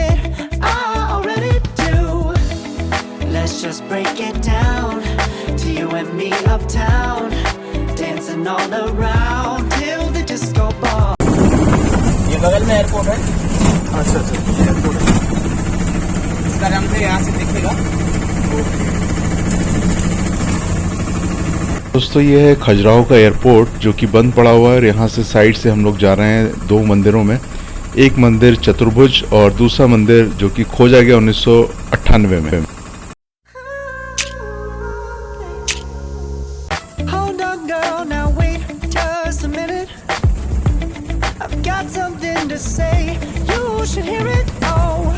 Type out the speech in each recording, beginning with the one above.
admit I already do. Let's just break it down to you and me uptown, dancing all around till the disco ball. ये बगल में airport है। अच्छा airport है। इसका रंग है यहाँ से दिखेगा। दोस्तों ये है खजुराहो का एयरपोर्ट जो कि बंद पड़ा हुआ है और यहाँ से साइड से हम लोग जा रहे हैं दो मंदिरों में। एक मंदिर चतुर्भुज और दूसरा मंदिर जो कि खोजा गया 1998 में। Hold on, girl, now wait just a minute. I've got something to say, you should hear it. Oh,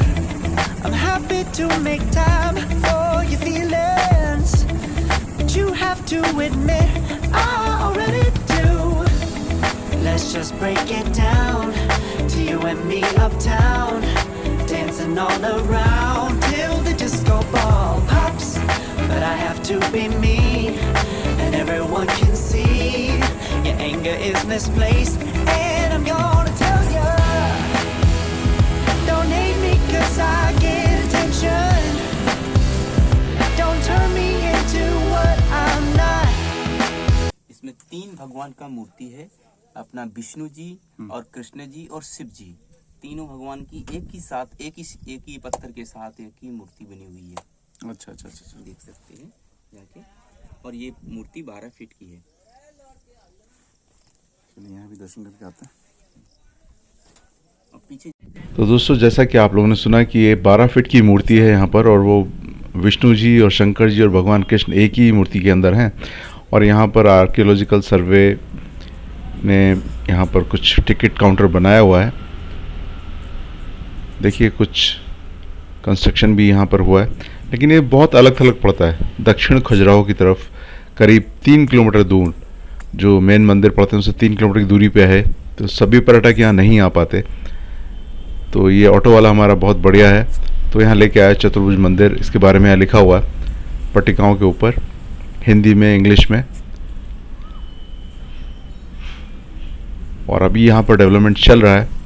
I'm happy to make time for your feelings, but you have to admit I already do. Let's just break it down to you and me uptown, dancing all around till the disco ball pops. But I have to be me, and everyone can see your anger is misplaced, and I'm gonna tell ya, don't hate me 'cause I get attention. Don't turn me into what I'm not. इसमें 3 भगवान का मूर्ति है, अपना विष्णु जी और कृष्ण जी और शिव जी। तीनों भगवान की एक ही साथ एक ही पत्थर के साथ एक ही मूर्ति बनी हुई है। अच्छा अच्छा अच्छा देख सकते हैं जाके। और ये मूर्ति 12 फीट की है। चलिए यहाँ भी दर्शन करके आते हैं। और पीछे तो दोस्तों जैसा कि आप लोगों ने सुना कि ये 12 फीट की मूर्ति है यहाँ पर, और वो विष्णु जी और शंकर जी और भगवान कृष्ण एक ही मूर्ति के अंदर हैं। और यहाँ पर आर्कियोलॉजिकल सर्वे ने यहाँ पर कुछ टिकट काउंटर बनाया हुआ है। देखिए कुछ कंस्ट्रक्शन भी यहाँ पर हुआ है, लेकिन ये बहुत अलग थलग पड़ता है। दक्षिण खजुराहो की तरफ करीब 3 किलोमीटर दूर जो मेन मंदिर पड़ते हैं उससे 3 किलोमीटर की दूरी पे है, तो सभी पर्यटक यहाँ नहीं आ पाते। तो ये ऑटो वाला हमारा बहुत बढ़िया है, तो यहाँ लेके आया चतुर्भुज मंदिर। इसके बारे में यहाँ लिखा हुआ है पट्टिकाओं के ऊपर, हिंदी में इंग्लिश में। और अभी यहाँ पर डेवलपमेंट चल रहा है।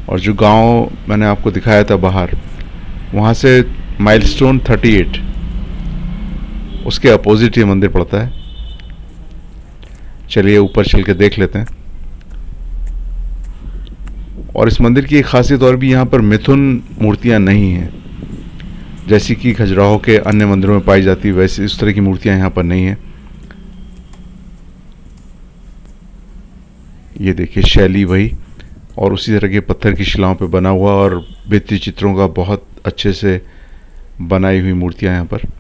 और जो गांव मैंने आपको दिखाया था बाहर, वहाँ से माइलस्टोन 38 उसके अपोजिट ये मंदिर पड़ता है। चलिए ऊपर चल के देख लेते हैं। और इस मंदिर की एक खासियत और भी, यहाँ पर मिथुन मूर्तियाँ नहीं हैं, जैसी कि खजुराहो के अन्य मंदिरों में पाई जाती है वैसे इस तरह की मूर्तियाँ यहाँ पर नहीं हैं। ये देखिए शैली वही, और उसी तरह के पत्थर की शिलाओं पे बना हुआ और भित्ति चित्रों का बहुत अच्छे से बनाई हुई मूर्तियाँ यहाँ पर।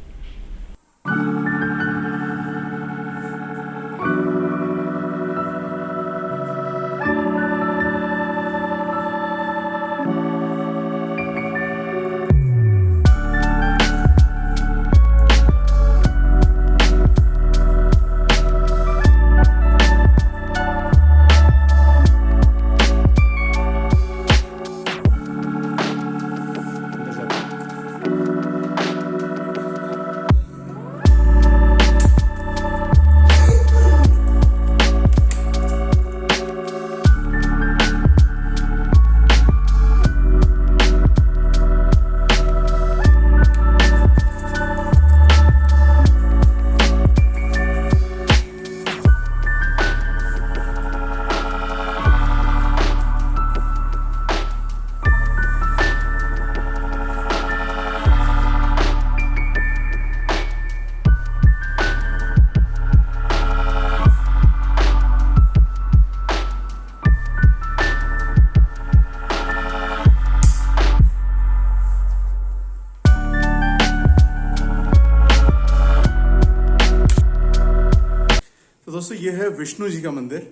दोस्तों ये है विष्णु जी का मंदिर,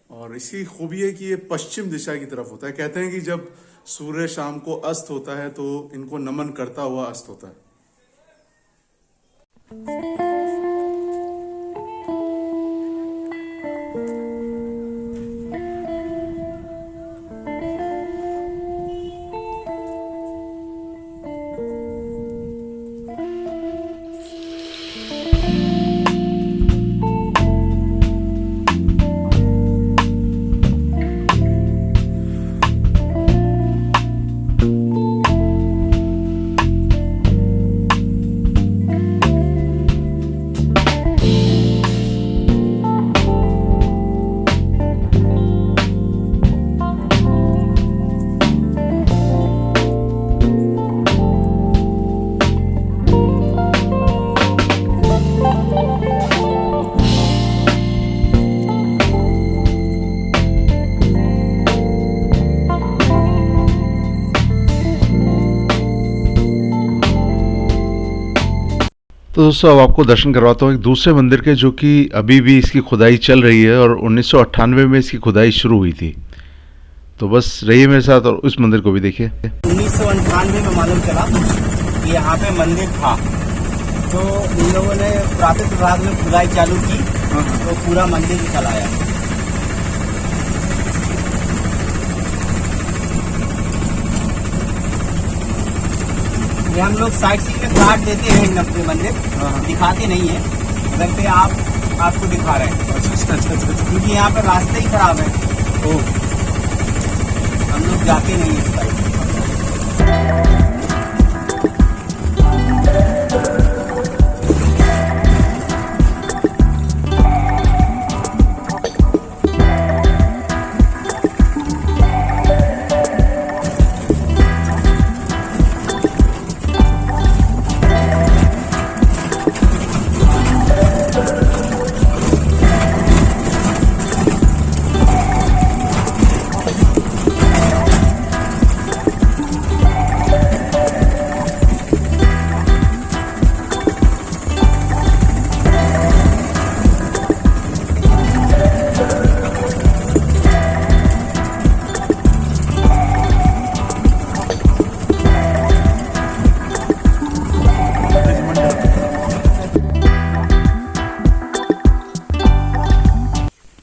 और इसकी खूबी है कि ये पश्चिम दिशा की तरफ होता है। कहते हैं कि जब सूर्य शाम को अस्त होता है तो इनको नमन करता हुआ अस्त होता है। तो दोस्तों अब आपको दर्शन करवाता हूँ एक दूसरे मंदिर के, जो कि अभी भी इसकी खुदाई चल रही है और 1998 में इसकी खुदाई शुरू हुई थी। तो बस रहिए मेरे साथ और उस मंदिर को भी देखिए। 1998 में मालूम चला कि यहाँ पे मंदिर था, तो इन लोगों ने पुरातत्व विभाग में खुदाई चालू की, तो पूरा मंदिर निकल आया। ये हम लोग साइड सीन में काट देते हैं नब्बे मंदिर, दिखाते नहीं है, अगर पे आपको दिखा रहे हैं। अच्छा, क्योंकि यहाँ पर रास्ते ही खराब है, तो हम लोग जाते नहीं इस साइड।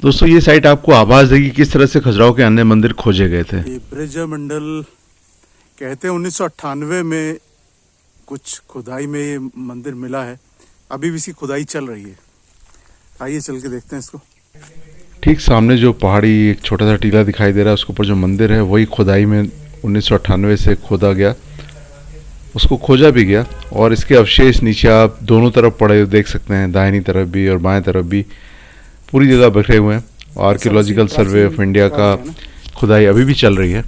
दोस्तों ये साइट आपको आभास देगी किस तरह से खजुराहो के अन्य मंदिर खोजे गए थे। ये ब्रज मंडल कहते हैं 1998 में कुछ खुदाई में ये मंदिर मिला है, अभी भी इसकी खुदाई चल रही है। आइए चल के देखते हैं इसको। ठीक सामने जो पहाड़ी एक छोटा सा टीला दिखाई दे रहा है, उसके ऊपर जो मंदिर है वही खुदाई में 1998 से खोदा गया, उसको खोजा भी गया और इसके अवशेष नीचे आप दोनों तरफ पड़े हुए देख सकते हैं, दाहिनी तरफ भी और बाएं तरफ भी पूरी जगह बिखरे हुए हैं। आर्कियोलॉजिकल सर्वे ऑफ इंडिया का खुदाई अभी भी चल रही है।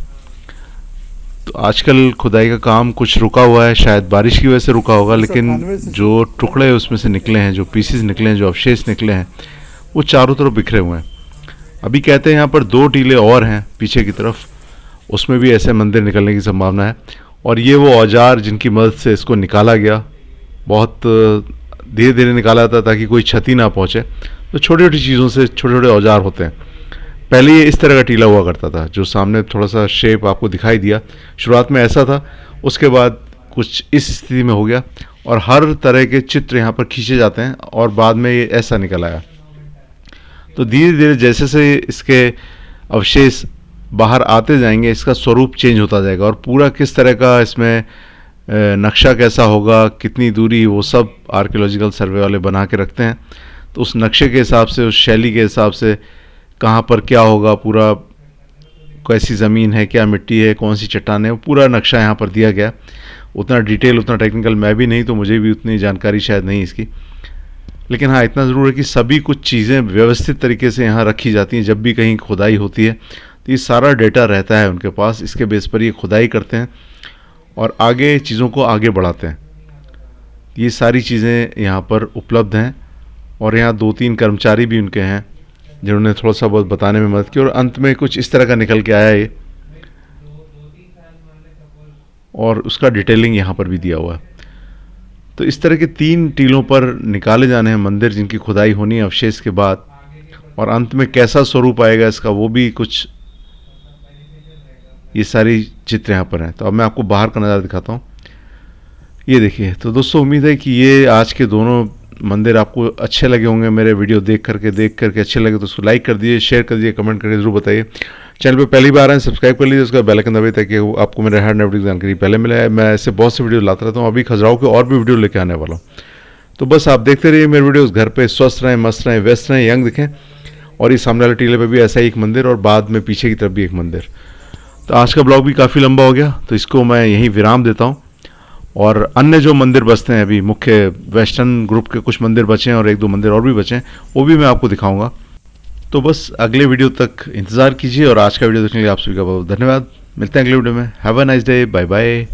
तो आजकल खुदाई का काम कुछ रुका हुआ है, शायद बारिश की वजह से रुका होगा, लेकिन जो टुकड़े उसमें से निकले हैं, जो पीसेस निकले हैं, जो अवशेष निकले हैं, वो चारों तरफ बिखरे हुए हैं। अभी कहते हैं यहाँ पर 2 टीले और हैं पीछे की तरफ, उसमें भी ऐसे मंदिर निकलने की संभावना है। और ये वो औजार जिनकी मदद से इसको निकाला गया, बहुत धीरे धीरे निकाला जाता ताकि कोई क्षति ना पहुँचे। तो छोटी छोटी चीज़ों से छोटे छोटे औजार होते हैं। पहले ये इस तरह का टीला हुआ करता था, जो सामने थोड़ा सा शेप आपको दिखाई दिया, शुरुआत में ऐसा था, उसके बाद कुछ इस स्थिति में हो गया और हर तरह के चित्र यहाँ पर खींचे जाते हैं और बाद में ये ऐसा निकल आया। तो धीरे धीरे जैसे से इसके अवशेष बाहर आते जाएंगे, इसका स्वरूप चेंज होता जाएगा और पूरा किस तरह का इसमें नक्शा कैसा होगा, कितनी दूरी, वो सब आर्कियोलॉजिकल सर्वे वाले बना के रखते हैं। तो उस नक्शे के हिसाब से, उस शैली के हिसाब से कहाँ पर क्या होगा, पूरा कैसी ज़मीन है, क्या मिट्टी है, कौन सी चट्टान है, वो पूरा नक्शा यहाँ पर दिया गया। उतना डिटेल, उतना टेक्निकल मैं भी नहीं, तो मुझे भी उतनी जानकारी शायद नहीं इसकी, लेकिन हाँ इतना ज़रूर है कि सभी कुछ चीज़ें व्यवस्थित तरीके से यहाँ रखी जाती हैं। जब भी कहीं खुदाई होती है तो ये सारा डेटा रहता है उनके पास, इसके बेस पर ये खुदाई करते हैं और आगे चीज़ों को आगे बढ़ाते हैं। ये सारी चीज़ें यहाँ पर उपलब्ध हैं और यहाँ 2-3 कर्मचारी भी उनके हैं जिन्होंने थोड़ा सा बहुत बताने में मदद की और अंत में कुछ इस तरह का निकल के आया ये, और उसका डिटेलिंग यहाँ पर भी दिया हुआ है। तो इस तरह के 3 टीलों पर निकाले जाने हैं मंदिर जिनकी खुदाई होनी है अवशेष के बाद, और अंत में कैसा स्वरूप आएगा इसका वो भी कुछ, ये सारी चित्र यहाँ पर हैं। तो अब मैं आपको बाहर का नज़ारा दिखाता हूँ, ये देखिए। तो दोस्तों उम्मीद है कि ये आज के दोनों मंदिर आपको अच्छे लगे होंगे। मेरे वीडियो देख करके अच्छे लगे तो उसको लाइक कर दीजिए, शेयर कर दीजिए, कमेंट करके जरूर बताइए। चैनल पे पहली बार आए सब्सक्राइब कर लीजिए, उसका बेल आइकन दबाइए ताकि आपको मेरे हर नई वीडियो की जानकारी पहले मिले। मैं ऐसे बहुत से वीडियो लाता रहता हूँ, अभी खजुराहो के और भी वीडियो लेके आने वाला हूँ। तो बस आप देखते रहिए मेरे वीडियोस। घर पे स्वस्थ रहें, मस्त रहें, व्यस्त रहें, यंग दिखें। और ये सामने वाले टीले पे भी ऐसा ही एक मंदिर और बाद में पीछे की तरफ भी एक मंदिर। तो आज का ब्लॉग भी काफ़ी लंबा हो गया, तो इसको मैं यहीं विराम देता हूँ। और अन्य जो मंदिर बचते हैं, अभी मुख्य वेस्टर्न ग्रुप के कुछ मंदिर बचे हैं और 1-2 मंदिर और भी बचे हैं, वो भी मैं आपको दिखाऊंगा। तो बस अगले वीडियो तक इंतज़ार कीजिए और आज का वीडियो देखने के लिए आप सभी का बहुत धन्यवाद। मिलते हैं अगले वीडियो में। Have a nice day, bye bye.